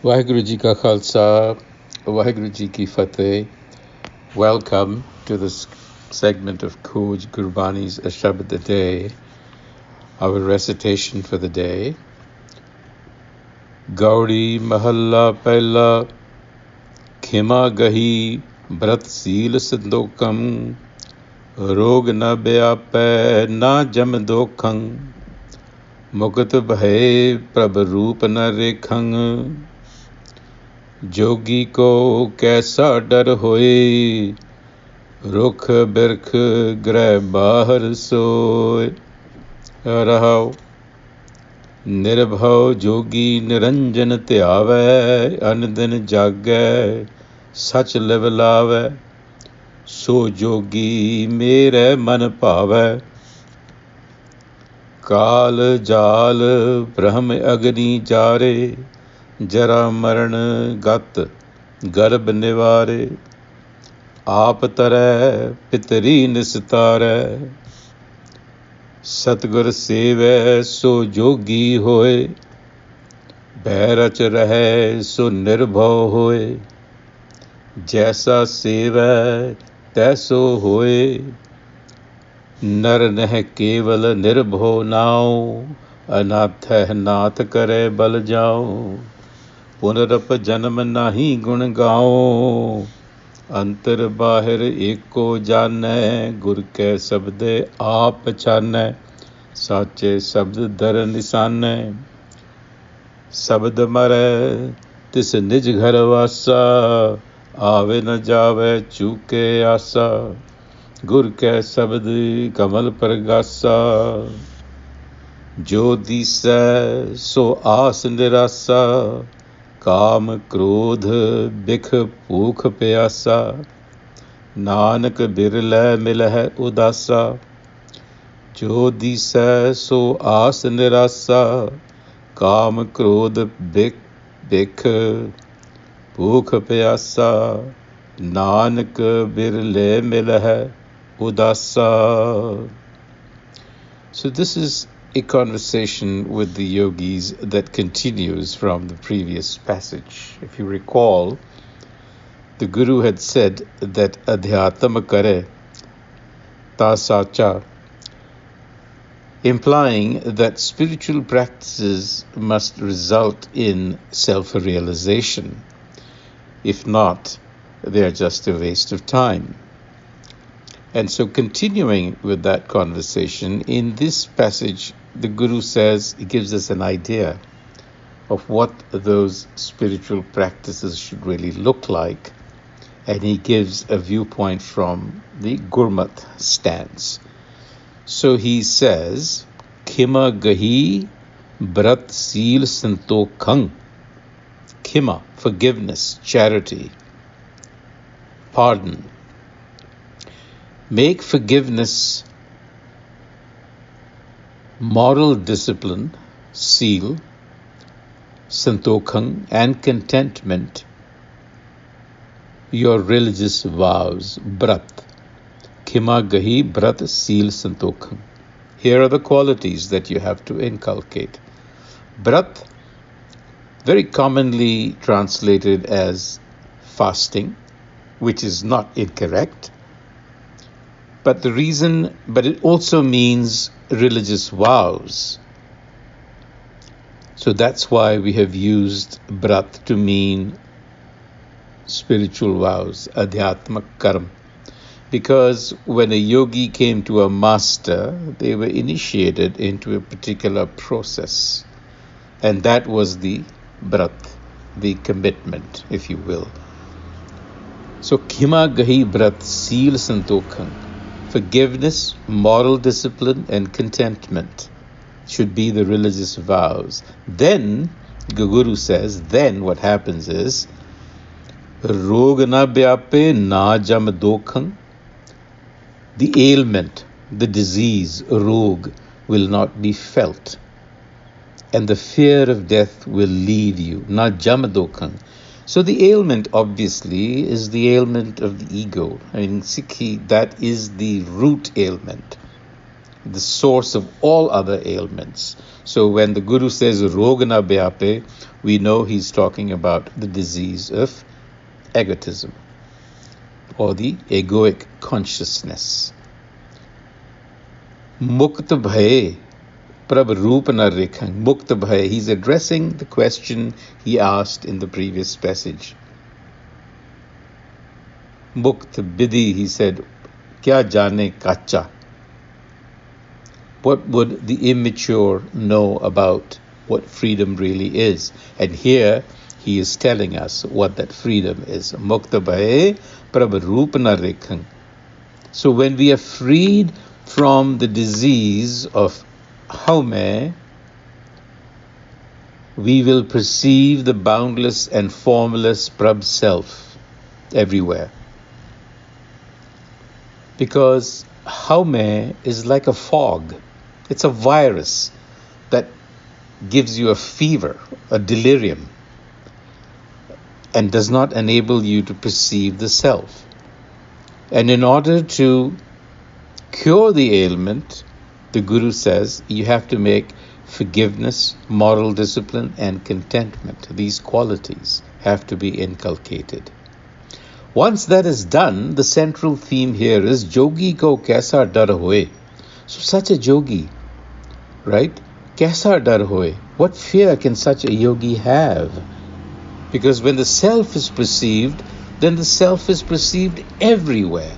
Waheguru Ji Ka Khalsa, Waheguru Ji Ki Fateh. Welcome to this segment of Kuj Gurbani's a-sabad-a-day, our recitation for the day. Gauri Mahalla Pehla, Khima Gahi Brat Sil Santokhan, Rog na byape na jam dokhan, Mukat bhaye prab roop na rekhang, जोगी को कैसा डर होए, रुख बिरख ग्रह बाहर सोए। रहाओ निर्भव जोगी निरंजन त्यावै, अन दिन जागै सच live लावै, सो जोगी मेरे मन भावै। काल जाल ब्रह्म अग्नि जारे, जरा मरण गत गर्भ निवारे। आप तरੈ पितरी निस्तारै, सतगुर सेवै सो जोगी होए। भय रच रहै सो निर्भव होए, जैसा सेवै तैसो होए। नर नह केवल निर्भव नाउ, अनाथह नाथ करे बल जाओ। पुनरप जन्म नाही गुण गाओ, अंतर बाहिर एको जानै। गुर कै शब्दे आप पछानै, साचे शब्द दर निशानै। शब्द मरै तिस निज घर वासा, आवे न जावे चूके आसा। गुर कै शब्द कमल परगासा, जो दिसै सो आस निरासा। काम क्रोध बिख भूख प्यासा, नानक बिरलै मिलहै उदासा। जो दिसै सो आस निरासा, काम क्रोध बिख भूख प्यासा। नानक बिरलै मिलहै udasa. So this is a conversation with the yogis that continues from the previous passage. If you recall, the Guru had said that adhyatma kare ta sacha, implying that spiritual practices must result in self-realization. If not, they are just a waste of time. And so continuing with that conversation, in this passage, the Guru says, he gives us an idea of what those spiritual practices should really look like. And he gives a viewpoint from the Gurmat stance. So he says, Khima Gahi Brat Sil Santokhan. Khima, forgiveness, charity, pardon. Make forgiveness, moral discipline, seal, santokhan, and contentment your religious vows, Brat. Khima Gahi Brat Sil Santokhan. Here are the qualities that you have to inculcate. Brat, very commonly translated as fasting, which is not incorrect. But it also means religious vows. So that's why we have used Brat to mean spiritual vows, adhyatmak karm. Because when a yogi came to a master, they were initiated into a particular process. And that was the Brat, the commitment, if you will. So Khima Gahi Brat Sil Santokhan. Forgiveness, moral discipline, and contentment should be the religious vows. Then, the Guru says, then what happens is, Rog na byape na jam dokhan. The ailment, the disease, rog, will not be felt. And the fear of death will leave you. Na jam dokhan. So the ailment, obviously, is the ailment of the ego. In Sikhi, that is the root ailment, the source of all other ailments. So when the Guru says rog na bhyape, we know he's talking about the disease of egotism or the egoic consciousness. Mukt bhaye prab roop na rekhang. Mukt bhaye, he's addressing the question he asked in the previous passage. Mukt bidhi, he said, kya jane kacha. What would the immature know about what freedom really is? And here he is telling us what that freedom is. Mukta bhaye prab roop na rekhang. So when we are freed from the disease of haume, we will perceive the boundless and formless Prabh self everywhere. Because haume is like a fog. It's a virus that gives you a fever, a delirium, and does not enable you to perceive the self. And in order to cure the ailment, the Guru says you have to make forgiveness, moral discipline, and contentment. These qualities have to be inculcated. Once that is done, the central theme here is Jogi ko kaisa dar hoye. So such a yogi, right? Kaisa dar hoye. What fear can such a yogi have? Because when the self is perceived, then the self is perceived everywhere.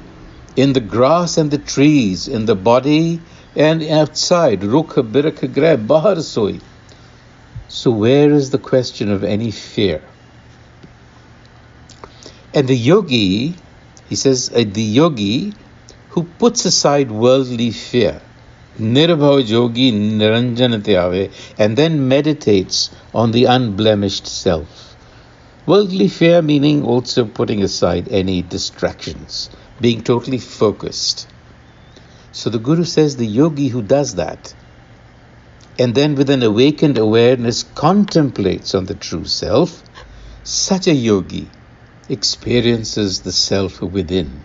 In the grass and the trees, in the body and outside. Rukh birakh greh bahar soi. So where is the question of any fear? And the yogi, he says, the yogi who puts aside worldly fear, nirbhav yogi niranjan tyave, and then meditates on the unblemished self. Worldly fear meaning also putting aside any distractions, being totally focused. So the Guru says the yogi who does that, and then with an awakened awareness contemplates on the true self, such a yogi experiences the self within.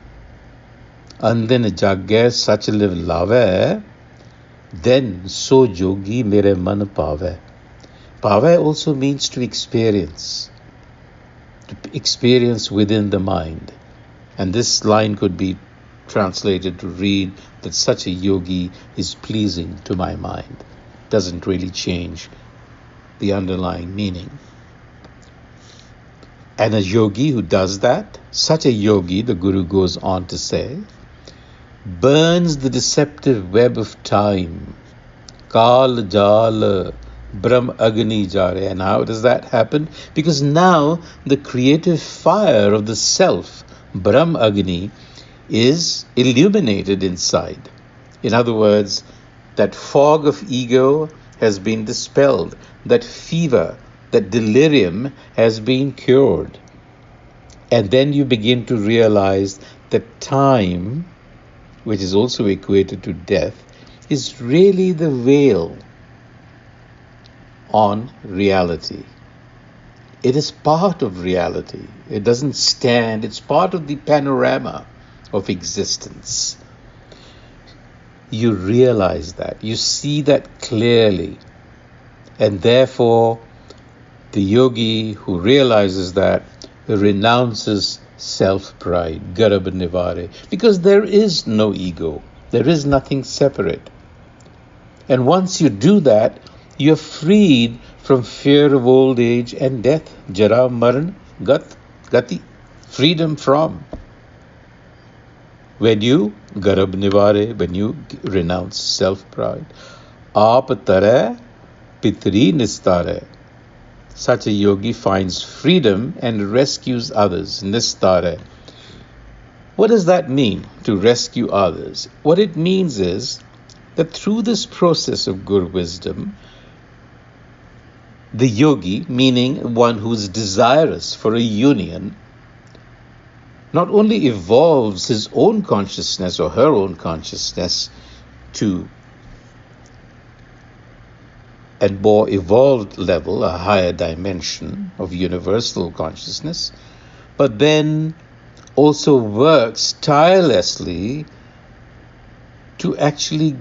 And then jagge such live lave, then so yogi mere man pave. Pave also means to experience within the mind. And this line could be translated to read that such a yogi is pleasing to my mind. Doesn't really change the underlying meaning. And a yogi who does that, such a yogi, the Guru goes on to say, burns the deceptive web of time. Kal jal Brahm Agni Jare. And how does that happen? Because now the creative fire of the self, Brahm Agni, is illuminated inside. In other words, that fog of ego has been dispelled. That fever, that delirium has been cured. And then you begin to realize that time, which is also equated to death, is really the veil on reality. It is part of reality. It doesn't stand. It's part of the panorama of existence. You realize that. You see that clearly. And therefore, the yogi who realizes that renounces self-pride, garab nivare, because there is no ego. There is nothing separate. And once you do that, you're freed from fear of old age and death. Jara, maran, gati. Freedom from. When you garab nivare, when you renounce self-pride. Aap tare, pitri nistare. Such a yogi finds freedom and rescues others. Nistare. What does that mean, to rescue others? What it means is that through this process of Guru wisdom, the yogi, meaning one who is desirous for a union, not only evolves his own consciousness or her own consciousness to a more evolved level, a higher dimension of universal consciousness, but then also works tirelessly to actually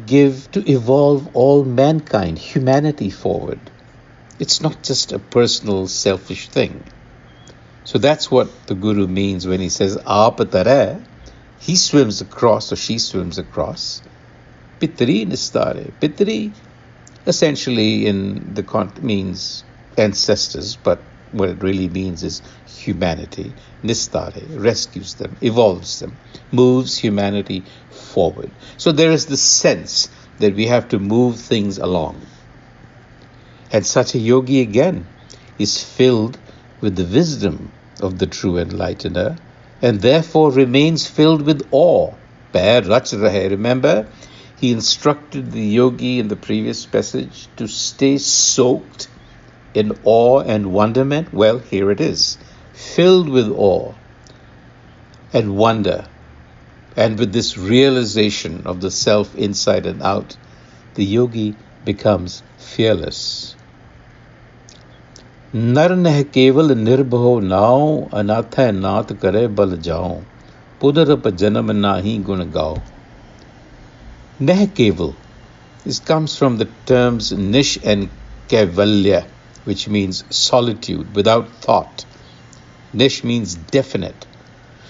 to evolve all mankind, humanity forward. It's not just a personal, selfish thing. So that's what the Guru means when he says, a-sabad-a-day, he swims across or she swims across. Pitri nistare. Pitri essentially means ancestors, but what it really means is humanity. Nistare rescues them, evolves them, moves humanity forward. So there is the sense that we have to move things along. And such a yogi again is filled with the wisdom of the true enlightener and therefore remains filled with awe. Pair rach rahe. Remember, he instructed the yogi in the previous passage to stay soaked in awe and wonderment. Well, here it is, filled with awe and wonder, and with this realization of the self inside and out, the yogi becomes fearless. Nar neh keval nirbho nao, anatha naat kare bal jao, pudarap janam nahi gun gao. Neh keval, this comes from the terms nish and kevalya, which means solitude, without thought. Nish means definite.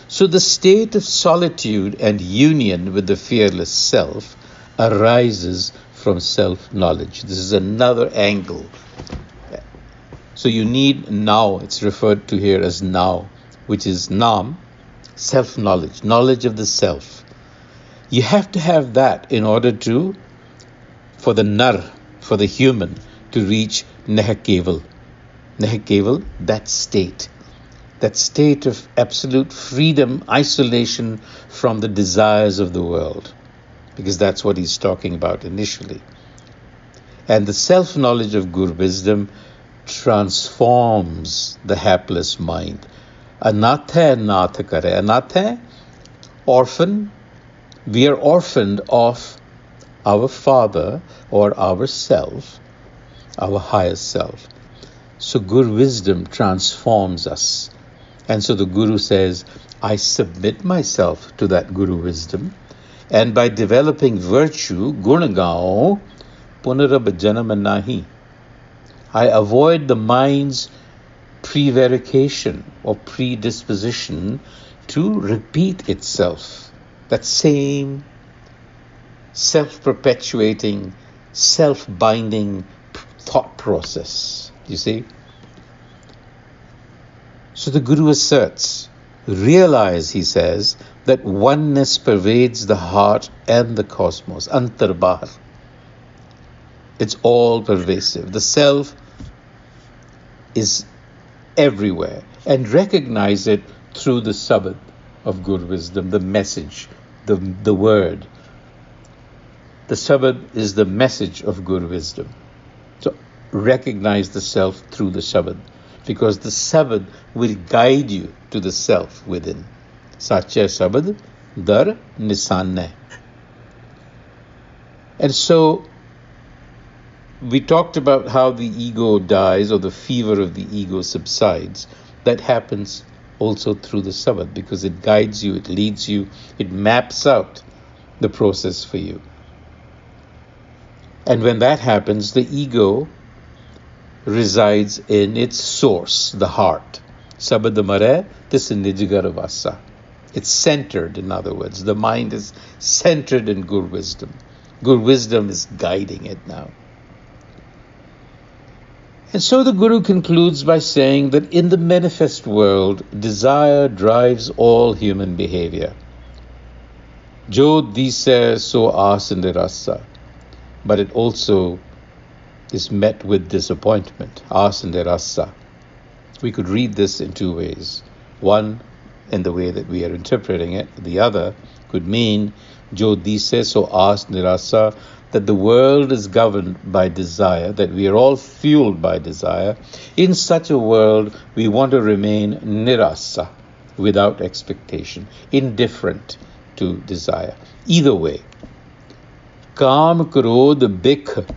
So the state of solitude and union with the fearless self arises from self-knowledge. This is another angle. So you need now, it's referred to here as now, which is nam, self-knowledge, knowledge of the self. You have to have that in order for the nar, for the human, to reach neh keval. Neh keval, that state of absolute freedom, isolation from the desires of the world, because that's what he's talking about initially. And the self-knowledge of Guru wisdom transforms the hapless mind. Anatha nath kare. Anatha, orphan. We are orphaned of our father or our self, our higher self. So Guru wisdom transforms us. And so the Guru says, I submit myself to that Guru wisdom, and by developing virtue, gunagao, punarab janam nahi, I avoid the mind's prevarication or predisposition to repeat itself. That same self-perpetuating, self-binding thought process, you see? So the Guru asserts, realize, he says, that oneness pervades the heart and the cosmos, antarbahar. It's all pervasive. The self is everywhere, and recognize it through the sabad of Guru wisdom, the message, the word. The sabad is the message of Guru wisdom. So recognize the self through the sabad, because the sabad will guide you to the self within. Sacha sabad dar nisanne. And so we talked about how the ego dies, or the fever of the ego subsides. That happens also through the sabad, because it guides you, it leads you, it maps out the process for you. And when that happens, the ego resides in its source, the heart. Sabad-a-day, this is Nijigaravasa. It's centered, in other words. The mind is centered in Guru wisdom. Guru wisdom is guiding it now. And so the Guru concludes by saying that in the manifest world, desire drives all human behavior. Jo dise so aas nirasa. But it also is met with disappointment. Aas nirasa. We could read this in two ways. One, in the way that we are interpreting it. The other could mean Jo dise so aas nirasa, that the world is governed by desire, that we are all fueled by desire. In such a world, we want to remain nirasa, without expectation, indifferent to desire. Either way, Kam, Krodh, Bikh,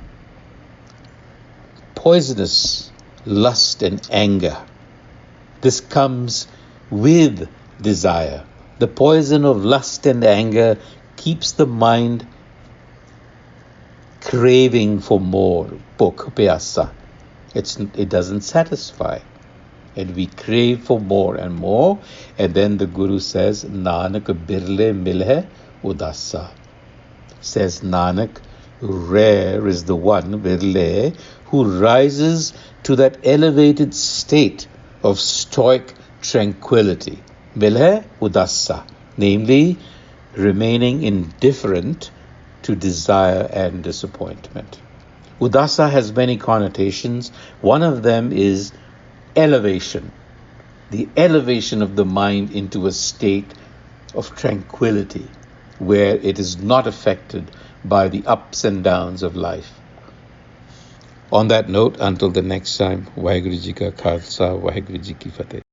poisonous lust and anger. This comes with desire. The poison of lust and anger keeps the mind craving for more, bhukh pyasa. It doesn't satisfy. And we crave for more and more. And then the Guru says, Nanak birle milhe udasa. Says Nanak, rare is the one, birle, who rises to that elevated state of stoic tranquility. Milhe udasa. Namely, remaining indifferent to desire and disappointment. Udasa has many connotations. One of them is elevation, the elevation of the mind into a state of tranquility where it is not affected by the ups and downs of life. On that note, until the next time, Vaheguru Ji Ka Khalsa, Vaheguru Ji Ki Fateh.